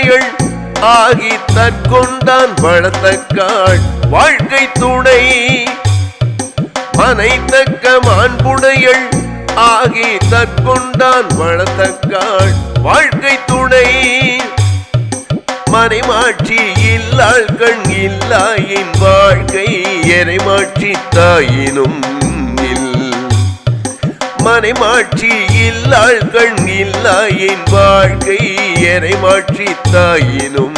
மாண்புடையள் ஆகி தற்கொண்டான் வளர்த்தக்காள் வாழ்க்கை துணை மனைத்தக்க மாண்புடையள் ஆகி தற்கொண்டான் வளர்த்தக்காள் வாழ்க்கை துணை மனைமாட்சி இல்லாள் கண் இல்லாயின் வாழ்க்கை எனைமாட்சி தாயினும் மனைமாட்சி இல்லாள் கண் இல்லாயின் வாழ்க்கை எனைமாட்சி தாயினும்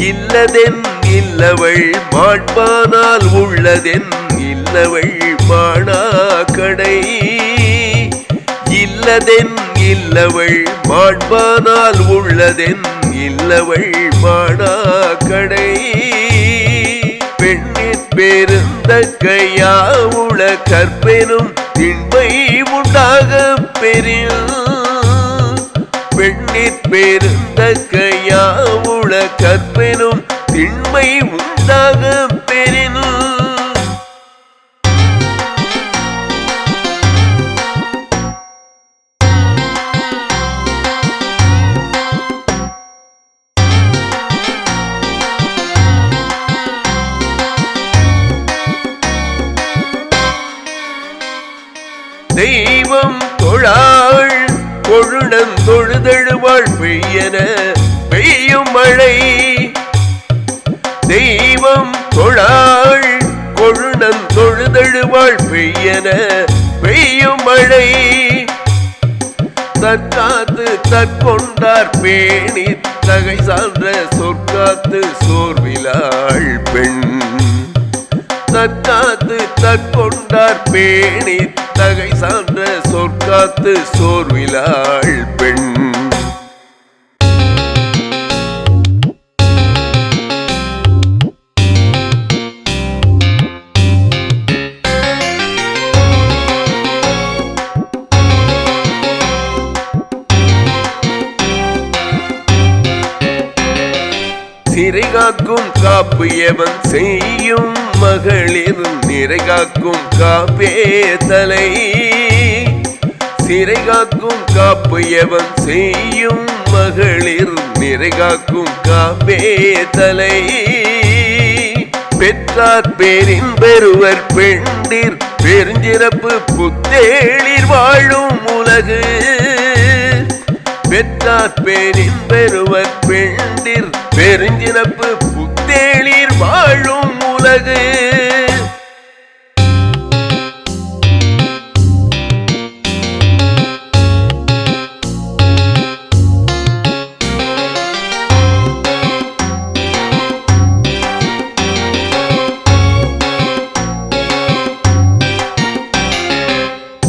இல்லதென் இல்லவள் மாட்பானால் உள்ளதென் இல்லவள் மாணாக்கடை இல்லதென் இல்லவள் மாட்பானால் உள்ளதென் இல்லவள் மாணாக்கடை பெண்ணிற் பெருந்த கையாவுள கற்பெனும் திண்மை உண்டாக பெரிய பெண்ணிற் பெருந்த கையாவுள கற்பெனும் திண்மை உண்டாக பெறினும் தெய்வம் தொழாள் கொழுநன் தொழுதழுவாள் பெய்யன பெய்யும் மழை தெய்வம் தொழாள் கொழுநன் தொழுதழுவாள் பெய்யன பெய்யும் மழை தற்காத்து தற்கொண்டார் பேணி தகை சார்ந்த சொற்காத்து சோர்விலாள் பெண் தற்காத்து தற்கொண்டார் பேணி தகை சார்ந்த சொற்காத்து சோர்விலாள் பெண் சிறைகாக்கும் காப்பு எவன் செய்யும் மகளிர் நிறைகாக்கும் காப்பே தலை சிறைகாக்கும் காப்பு எவன் செய்யும் மகளிர் நிறைகாக்கும் காப்பே தலை பெற்றார் பேரின் பெறுவர் பெண்டிர் பெருஞ்சிறப்பு புத்தேளிர் வாழும் உலகு பெற்றார் பேரின் பெறுவர் பெண்டிர் பெருஞ்சிறப்பு புத்தேளிர் வாழும் உலகு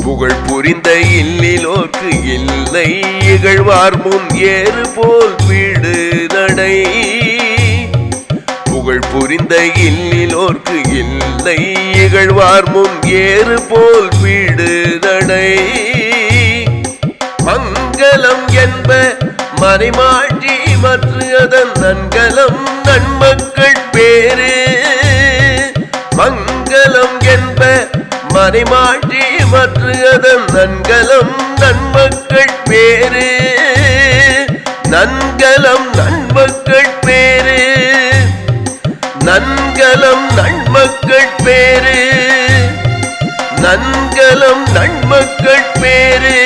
புகழ் புரிந்த இல்லிலோர்க்கு இல்லை இகழ்வார் முன் ஏறு போல் வீடு நடை புகழ் புரிந்த இல்லிலோர்க்கு இல்லை இகழ்வார் முன் ஏறு போல் வீடு நடை மங்களம் என்ப மறைமாட்சி மற்ற அதன் நன்கலம் நன்மக்கள் பேரு மங்களம் என்ப மறைமாட்சி மற்ற அதன் நன்கலம் நன்மக்கள் பேரு நன்கலம் நன்மக்கள் பேரு நன்கலம் நன்மக்கள் பேரு நன்கலம் நன்மக்கள் பேரு